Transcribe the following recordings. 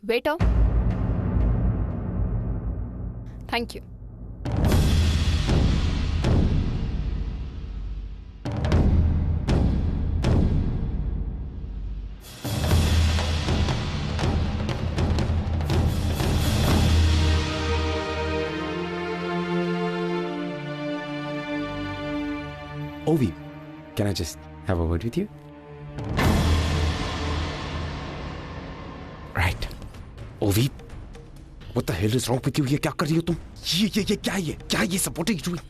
Waiter. Thank you. Ovi, can I just have a word with you? Right. Ovi, what the hell is wrong with you? ये क्या कर रही हो तुम? ये क्या है ये? क्या है ये? What are you doing?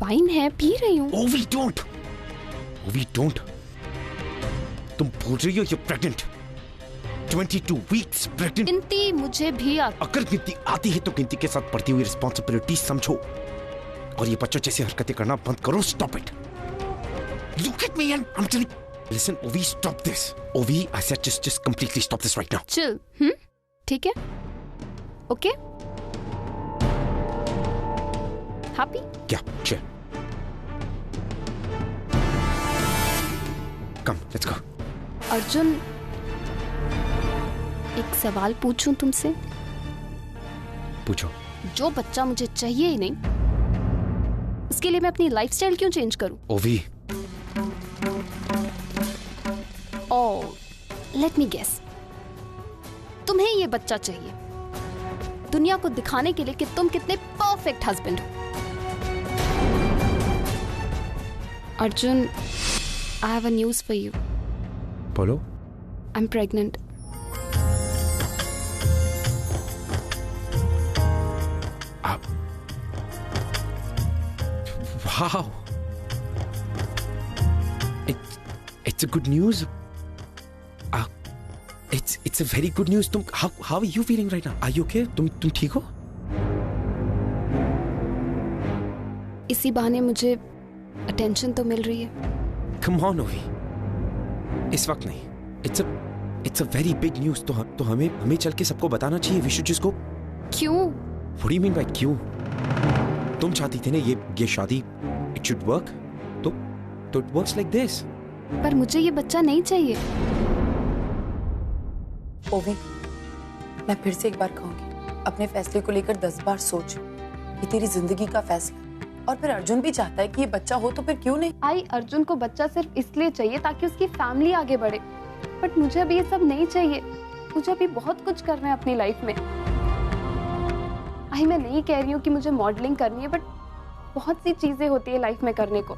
Wine है, पी रही हूँ। Ovi, don't. Ovi, don't. तुम बोल रही हो you're pregnant. 22 weeks pregnant. गिनती मुझे भी आती। अगर गिनती आती है तो गिनती के साथ बढ़ती हुई रिस्पॉन्सिबिलिटी समझो और ये बच्चों जैसी हरकतें करना बंद करो। Stop it. Look at me and I'm telling. Listen, Ovi, stop this. Ovi, I said just completely stop this right now. Chill. ठीक है? Okay? Happy? Yeah, chill. Come, let's go. Arjun, एक सवाल पूछूं तुमसे? पूछो। जो बच्चा मुझे चाहिए ही नहीं, उसके लिए मैं अपनी लाइफस्टाइल क्यों चेंज करूं? Ovi. ओह, लेट मी गेस। तुम्हें ये बच्चा चाहिए दुनिया को दिखाने के लिए कि तुम कितने परफेक्ट हस्बैंड हो। Arjun, I have a news for you. बोलो। I am pregnant. Wow. It's a good news. It's a very good news. तुम how are you feeling right now? Are you okay? तुम ठीक हो? इसी बहाने मुझे अटेंशन तो मिल रही है। Come on, Ovi. इस वक्त नहीं। It's a very big news. तो हमें चल के सबको बताना चाहिए। We should just go. क्यों? What do you mean by क्यों? तुम चाहती थी ना ये शादी it should work. तो it works like this. पर मुझे ये बच्चा नहीं चाहिए। ओवी, मैं फिर से एक बार कहूंगी, अपने फैसले को लेकर 10 बार सोच। ये तेरी जिंदगी का फैसला है और फिर अर्जुन भी चाहता है कि ये बच्चा हो, तो फिर क्यों नहीं? आई अर्जुन को बच्चा सिर्फ इसलिए चाहिए ताकि उसकी फैमिली आगे बढ़े, बट मुझे अभी ये सब नहीं चाहिए। मुझे अभी बहुत कुछ करना है अपनी लाइफ में। आई मैं नहीं कह रही हूँ कि मुझे मॉडलिंग करनी है, बट बहुत सी चीजें होती है लाइफ में करने को।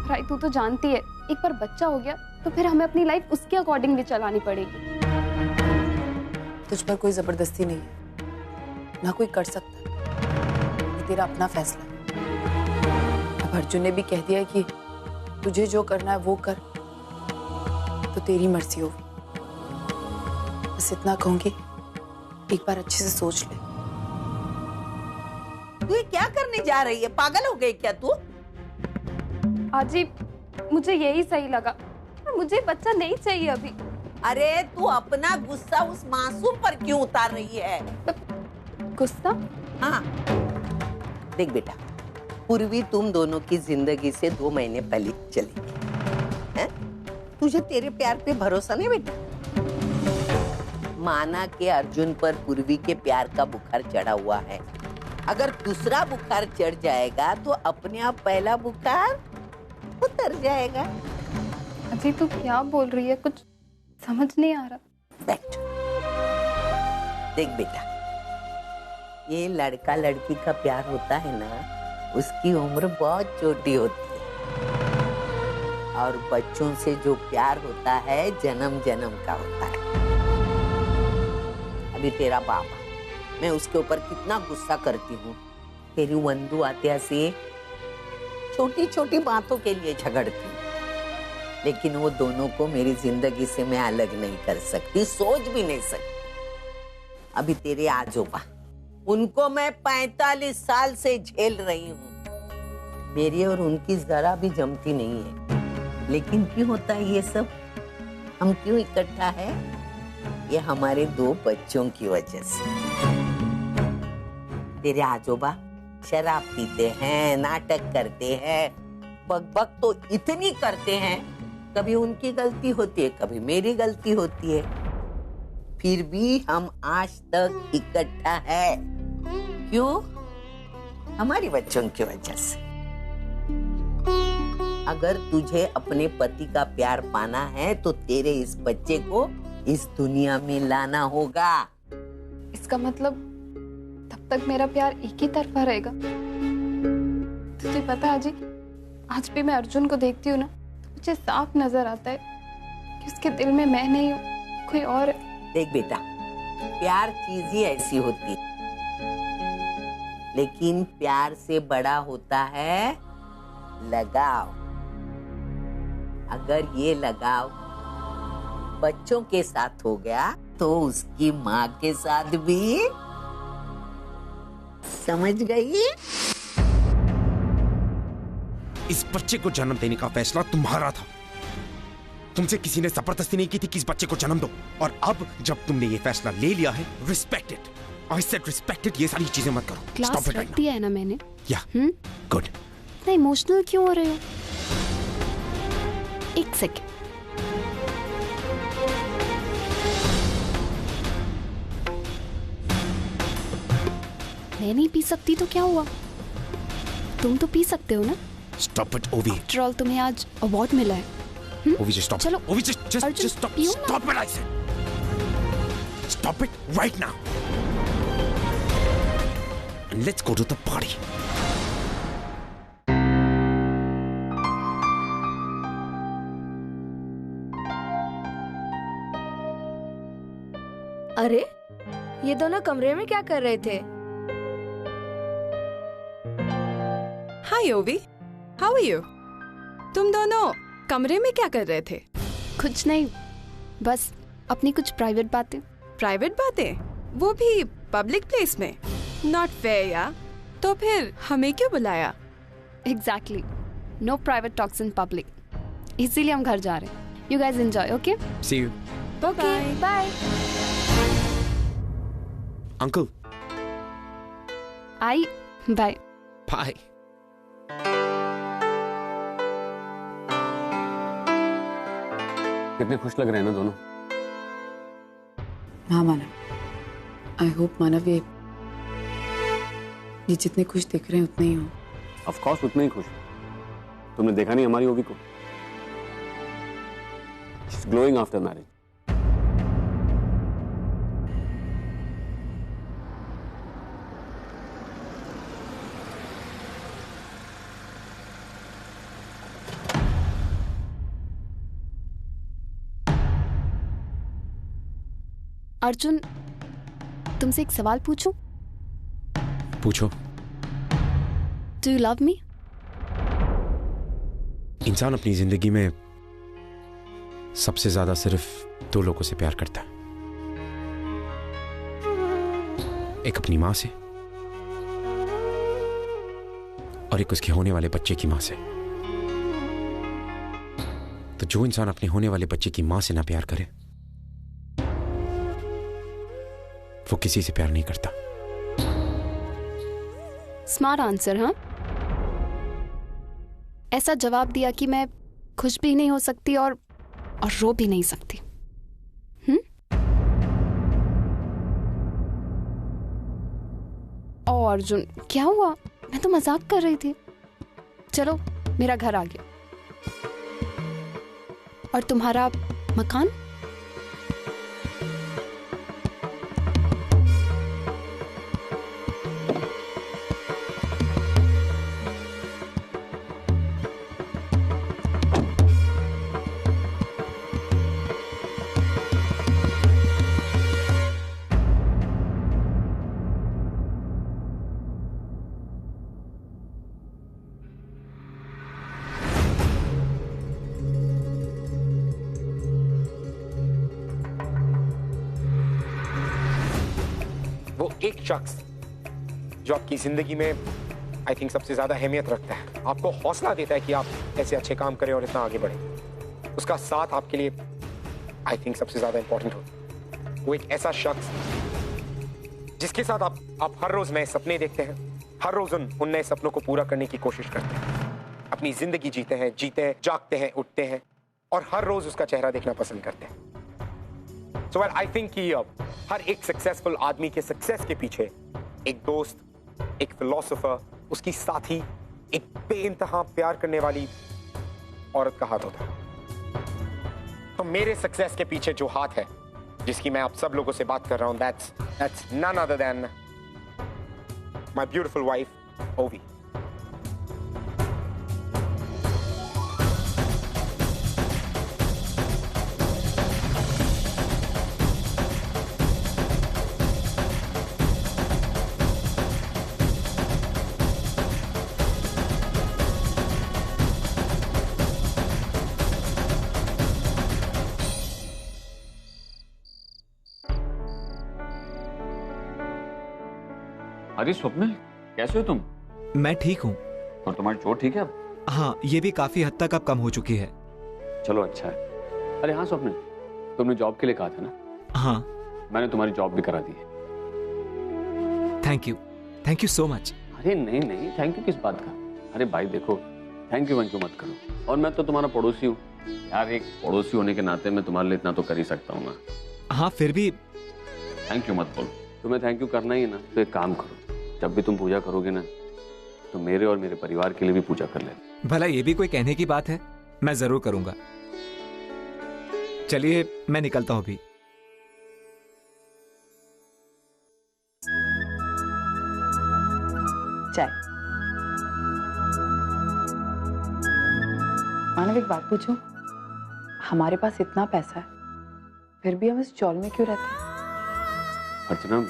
राई, तू तो जानती है, एक बार बच्चा हो गया तो फिर हमें अपनी लाइफ उसके अकॉर्डिंग भी चलानी पड़ेगी। तुझ पर कोई जबरदस्ती नहीं है, ना कोई कर सकता। ये तेरा अपना फैसला है। अब अर्जुन ने भी कह दिया है कि तुझे जो करना है वो कर, तो तेरी मर्जी हो। बस इतना कहूंगी, एक बार अच्छे से सोच ले। तू ये क्या करने जा रही है? पागल हो गई क्या तू? आजी, मुझे यही सही लगा। मुझे बच्चा नहीं चाहिए अभी। अरे तू अपना गुस्सा उस मासूम पर क्यों उतार रही है? गुस्सा? हाँ, देख बेटा, पूर्वी तुम दोनों की जिंदगी से 2 महीने पहले चली गई है? तुझे तेरे प्यार पे भरोसा नहीं बेटा? माना के अर्जुन पर पूर्वी के प्यार का बुखार चढ़ा हुआ है। अगर दूसरा बुखार चढ़ जाएगा तो अपने आप पहला बुखार उतर जाएगा। अजी तू क्या बोल रही है? कुछ समझ नहीं आ रहा। बैठ। देख बेटा, ये लड़का लड़की का प्यार होता है ना, उसकी उम्र बहुत छोटी होती है और बच्चों से जो प्यार होता है जन्म जन्म का होता है। अभी तेरा बाबा, मैं उसके ऊपर कितना गुस्सा करती हूँ। तेरी वंदू आत्या से छोटी छोटी बातों के लिए झगड़ती हूँ, लेकिन वो दोनों को मेरी जिंदगी से मैं अलग नहीं कर सकती, सोच भी नहीं सकती। अभी तेरे आजोबा, उनको मैं 45 साल से झेल रही हूँ। मेरी और उनकी जरा भी जमती नहीं है, लेकिन क्यों होता है ये सब? हम क्यों इकट्ठा है? ये हमारे 2 बच्चों की वजह से। तेरे आजोबा शराब पीते हैं, नाटक करते हैं, बकबक तो इतनी करते हैं, कभी उनकी गलती होती है, कभी मेरी गलती होती है। फिर भी हम आज तक इकट्ठा है। क्यों? हमारी बच्चों की वजह से। अगर तुझे अपने पति का प्यार पाना है तो तेरे इस बच्चे को इस दुनिया में लाना होगा। इसका मतलब तब तक मेरा प्यार एक ही तरफा रहेगा। तुझे पता है अजी, आज भी मैं अर्जुन को देखती हूँ ना तो मुझे साफ नजर आता है कि उसके दिल में मैं नहीं हूँ, कोई और है। देख बेटा, प्यार चीज ही ऐसी होती है, लेकिन प्यार से बड़ा होता है लगाव। अगर ये लगाव बच्चों के साथ हो गया तो उसकी माँ के साथ भी। समझ गई? इस बच्चे को जन्म देने का फैसला तुम्हारा था। तुमसे किसी ने जबरदस्ती नहीं की थी कि इस बच्चे को जन्म दो। और अब जब तुमने ये फैसला ले लिया है, respect it. I said respect it. ये सारी चीजें मत करो। क्लास रख दिया है ना मैंने। या गुड। इतना इमोशनल क्यों हो रहे हो? एक सेकंड। मैं नहीं पी सकती तो क्या हुआ? तुम तो पी सकते हो ना। Stop it, Ovi. After all, तुम्हें आज अवार्ड मिला है। Ovi, just stop. चलो। Ovi, just stop. Stop it, I said. Stop it right now. And let's go to the party. अरे, ये दोनों कमरे में क्या कर रहे थे? हाय ओवी, हाउ आर यू? तुम दोनों कमरे में क्या कर रहे थे? कुछ नहीं, बस अपनी कुछ प्राइवेट बातें। प्राइवेट बातें? वो भी पब्लिक प्लेस में? नॉट फेयर यार। तो फिर हमें क्यों बुलाया? Exactly, no private talks in public. इसीलिए हम घर जा रहे हैं। You guys enjoy, okay? See you. Okay, bye. Uncle. I, bye. Bye. कितने खुश लग रहे हैं ना दोनों। हाँ मानव, आई होप मानव ये जितने खुश दिख रहे हैं उतने ही हो। ऑफ कोर्स उतने ही खुश। तुमने देखा नहीं हमारी ओवी को? She is glowing after marriage. Arjun, तुमसे एक सवाल पूछूं? पूछो। Do you love me? इंसान अपनी जिंदगी में सबसे ज्यादा सिर्फ दो लोगों से प्यार करता है। एक अपनी मां से और एक उसके होने वाले बच्चे की मां से। तो जो इंसान अपने होने वाले बच्चे की मां से ना प्यार करे वो किसी से प्यार नहीं करता। स्मार्ट आंसर, हाँ? ऐसा जवाब दिया कि मैं खुश भी नहीं हो सकती और रो भी नहीं सकती। ओ अर्जुन, क्या हुआ? मैं तो मजाक कर रही थी। चलो, मेरा घर आ गया। और तुम्हारा मकान? वो एक शख्स जो आपकी जिंदगी में आई थिंक सबसे ज्यादा अहमियत रखता है, आपको हौसला देता है कि आप ऐसे अच्छे काम करें और इतना आगे बढ़ें, उसका साथ आपके लिए आई थिंक सबसे ज्यादा इंपॉर्टेंट होता है। वो एक ऐसा शख्स जिसके साथ आप हर रोज नए सपने देखते हैं, हर रोज उन नए सपनों को पूरा करने की कोशिश करते हैं, अपनी जिंदगी जीते हैं, जागते हैं, उठते हैं और हर रोज उसका चेहरा देखना पसंद करते हैं। So well, I think कि हर एक सक्सेसफुल आदमी के सक्सेस के पीछे एक दोस्त, एक फिलोसोफर, उसकी साथी, एक बेइंतहा प्यार करने वाली औरत का हाथ होता है। तो मेरे सक्सेस के पीछे जो हाथ है, जिसकी मैं आप सब लोगों से बात कर रहा हूं, that's none other than my beautiful wife, Ovi. अरे स्वप्निल, कैसे हो तुम? मैं ठीक हूँ। और तुम्हारी चोट ठीक है अब? हाँ, ये भी काफी हद तक अब कम हो चुकी है। चलो अच्छा है। अरे हाँ स्वप्निल, तुमने जॉब के लिए कहा था ना? हाँ, मैंने तुम्हारी जॉब भी करा दी है। Thank you so much. अरे नहीं नहीं, थैंक यू किस बात का? अरे भाई देखो, थैंक यू मत करो। और मैं तो तुम्हारा पड़ोसी हूँ यार, एक पड़ोसी होने के नाते मैं तुम्हारे लिए इतना तो कर ही सकता हूँ ना। हाँ फिर भी थैंक यू मत बोलो। तुम्हें थैंक यू करना ही है ना, तो एक काम करो, जब भी तुम पूजा करोगे ना, तो मेरे और मेरे परिवार के लिए भी पूजा कर लेना। भला ये भी कोई कहने की बात है? मैं जरूर करूंगा। चलिए मैं निकलता हूं अभी। चाय। मानव, एक बात पूछूं? हमारे पास इतना पैसा है, फिर भी हम इस चौल में क्यों रहते हैं? अर्चना,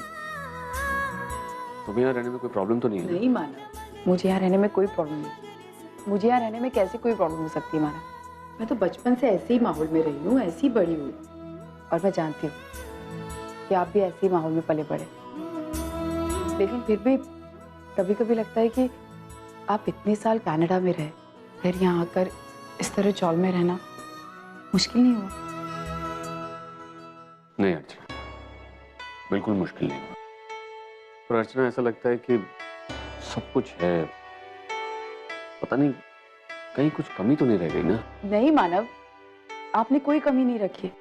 तुम्हें यहाँ रहने में कोई प्रॉब्लम तो नहीं है? नहीं मानव, मुझे यहाँ रहने में कोई प्रॉब्लम नहीं। मुझे यहाँ रहने में कैसे कोई प्रॉब्लम हो सकती है मानव? मैं तो बचपन से ऐसे ही माहौल में रही हूँ, ऐसी बड़ी हूँ, और मैं जानती हूँ कि आप भी ऐसे ही माहौल में पले बड़े। लेकिन फिर भी कभी कभी लगता है कि आप इतने साल कनाडा में रहे, फिर यहाँ आकर इस तरह चौल में रहना मुश्किल नहीं हुआ? नहीं अर्चना, बिल्कुल मुश्किल नहीं हुआ। पर अर्चना, ऐसा लगता है कि सब कुछ है, पता नहीं कहीं कुछ कमी तो नहीं रह गई ना? नहीं मानव, आपने कोई कमी नहीं रखी।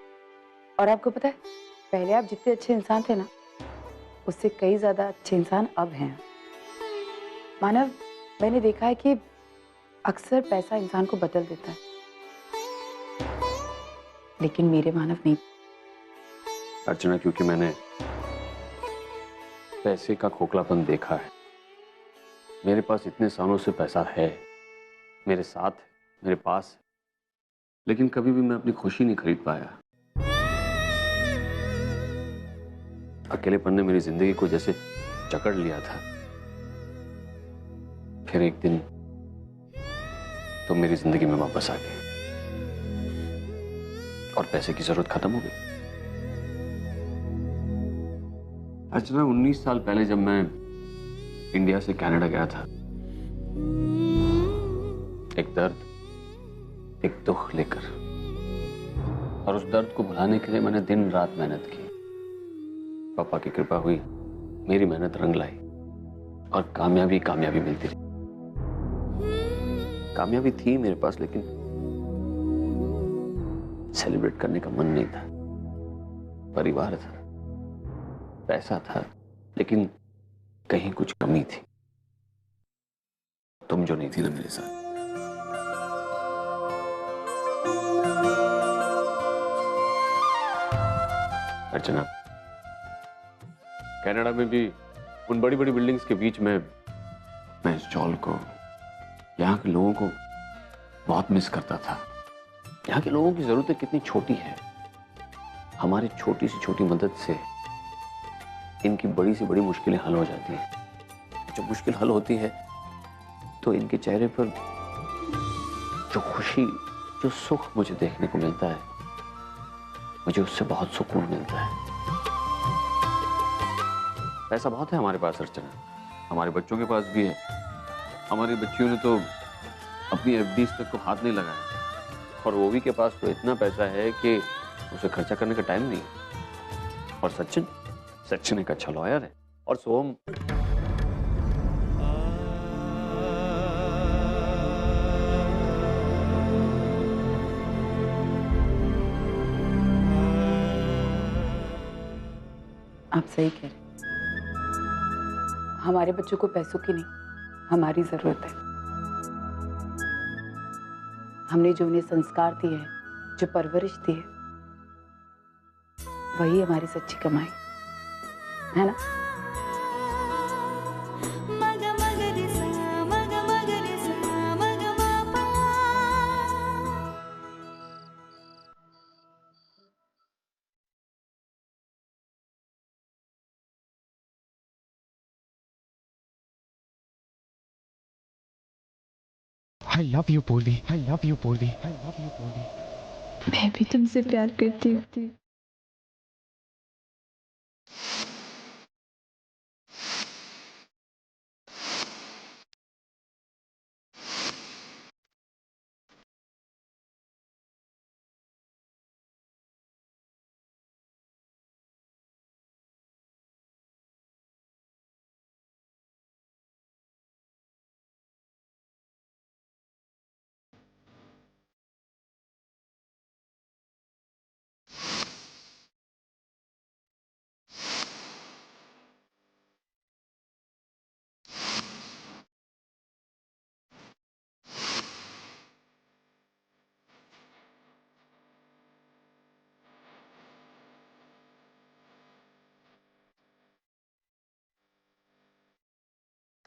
और आपको पता है, पहले आप जितने अच्छे इंसान थे ना, उससे कई ज्यादा अच्छे इंसान अब हैं। मानव, मैंने देखा है कि अक्सर पैसा इंसान को बदल देता है, लेकिन मेरे मानव नहीं। अर्चना, क्योंकि मैंने पैसे का खोखलापन देखा है। मेरे पास इतने सालों से पैसा है, मेरे साथ है, मेरे पास है, लेकिन कभी भी मैं अपनी खुशी नहीं खरीद पाया। अकेलेपन ने मेरी जिंदगी को जैसे जकड़ लिया था। फिर एक दिन तो मेरी जिंदगी में वापस आ गए और पैसे की जरूरत खत्म हो गई। अर्चना, 19 साल पहले जब मैं इंडिया से कनाडा गया था, एक दर्द, एक दुख लेकर, और उस दर्द को भुलाने के लिए मैंने दिन रात मेहनत की। पापा की कृपा हुई, मेरी मेहनत रंग लाई और कामयाबी मिलती रही। कामयाबी थी मेरे पास, लेकिन सेलिब्रेट करने का मन नहीं था। परिवार था, पैसा था, लेकिन कहीं कुछ कमी थी। तुम जो नहीं थी ना मेरे साथ। अर्चना, कनाडा में भी उन बड़ी बड़ी बिल्डिंग्स के बीच में मैं इस चौल को, यहाँ के लोगों को बहुत मिस करता था। यहाँ के लोगों की जरूरतें कितनी छोटी है। हमारी छोटी से छोटी मदद से इनकी बड़ी से बड़ी मुश्किलें हल हो जाती हैं। जब मुश्किल हल होती है तो इनके चेहरे पर जो खुशी, जो सुख मुझे देखने को मिलता है, मुझे उससे बहुत सुकून मिलता है। पैसा बहुत है हमारे पास अर्चना, हमारे बच्चों के पास भी है। हमारी बच्चियों ने तो अपनी एफडीज तक को हाथ नहीं लगाया, और ओवी के पास तो इतना पैसा है कि उसे खर्चा करने का टाइम नहीं है। और सचिन एक अच्छा लॉयर है, और सोम आप सही कह रहे। हमारे बच्चों को पैसों की नहीं, हमारी जरूरत है। हमने जो उन्हें संस्कार दिए हैं, जो परवरिश दी है, वही हमारी सच्ची कमाई है ना। I love you, Poli. I love you, Poli. I love you, Poli. मैं भी तुमसे प्यार करती हूँ।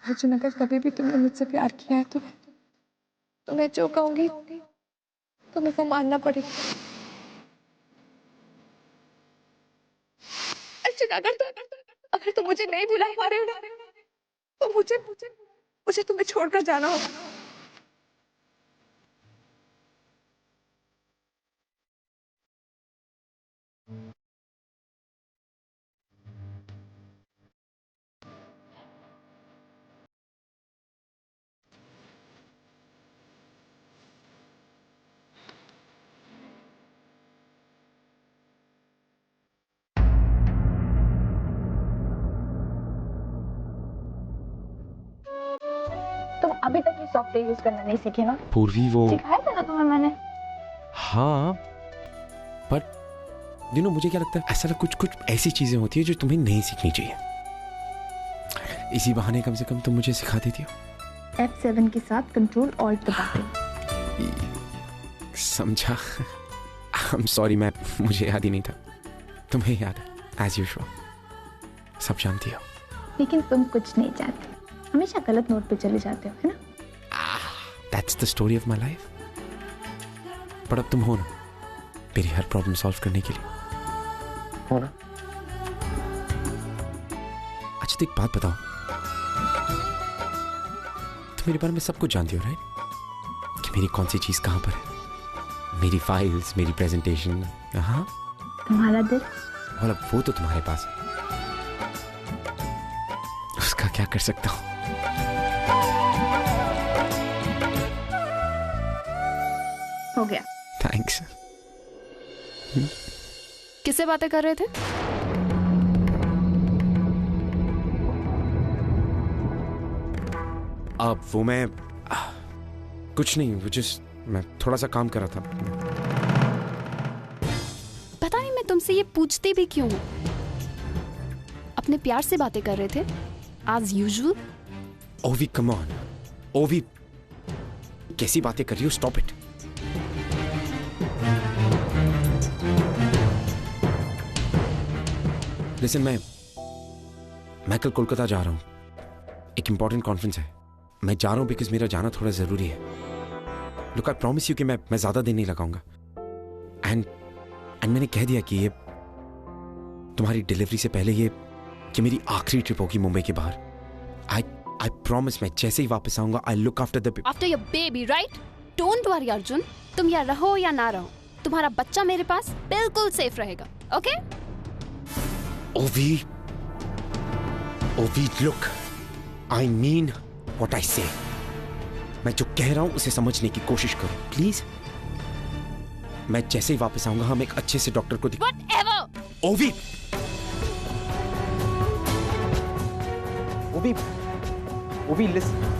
अर्जुन, अगर कभी भी तुमने मुझसे प्यार किया है तो मैं जो कहूंगी तुम्हें को मानना पड़ेगा। अर्जुन, अगर तुम मुझे नहीं बुला पा रहे हो तो मुझे तुम्हें छोड़कर जाना होगा। तुम अभी तक ये सॉफ्टवेयर यूज करना नहीं सीखे ना? पूर्वी, वो सिखाया था ना तुम्हें मैंने। हाँ, पर मुझे क्या लगता है, ऐसा कुछ ऐसी चीजें होती है जो तुम्हें नहीं सीखनी चाहिए। इसी बहाने कम से कम तुम मुझे सिखा देती हो। F7 के साथ कंट्रोल ऑल्ट दबाते। समझा। I'm sorry, मुझे याद ही नहीं था। तुम्हें याद है, as usual। सब जानती हो। लेकिन तुम कुछ नहीं जानते, हमेशा गलत नोट पे चले जाते हो, है ना? That's the story of my life। पर अब तुम हो ना मेरी हर प्रॉब्लम सॉल्व करने के लिए, हो ना? अच्छा तो एक बात बताओ, तुम मेरे बारे में सब कुछ जानती हो, राइट? कि मेरी कौन सी चीज कहां पर है, मेरी फाइल्स, मेरी प्रेजेंटेशन। हाँ, तुम्हारा दिल, और अब वो तो तुम्हारे पास है, उसका क्या कर सकता हूं? हो गया। थैंक्स। किससे बातें कर रहे थे? अब वो मैं कुछ नहीं, वो मैं थोड़ा सा काम कर रहा था। पता नहीं मैं तुमसे ये पूछती भी क्यों हूँ। अपने प्यार से बातें कर रहे थे as usual। ओवी कम ऑन, ओवी कैसी बातें कर रही हो? Stop it. लिसन, मैं कल कोलकाता जा रहा हूं, एक इंपॉर्टेंट कॉन्फ्रेंस है। मैं जा रहा हूं बिकॉज मेरा जाना थोड़ा जरूरी है। लुक, आई प्रॉमिस यू कि मैं ज्यादा दिन नहीं लगाऊंगा। एंड मैंने कह दिया कि ये तुम्हारी डिलीवरी से पहले ये मेरी आखिरी ट्रिप होगी मुंबई के बाहर। आई प्रॉमिस, मैं जैसे ही वापस आऊंगा I look after your baby, right? Don't worry Arjun, तुम यहाँ रहो या ना रहो, तुम्हारा बच्चा मेरे पास बिल्कुल सेफ रहेगा, ओके? ओवी, look, I mean what I से। मैं जो कह रहा हूं उसे समझने की कोशिश करो प्लीज। मैं जैसे ही वापस आऊंगा हम एक अच्छे से डॉक्टर को Whatever! ओवी, लिसन।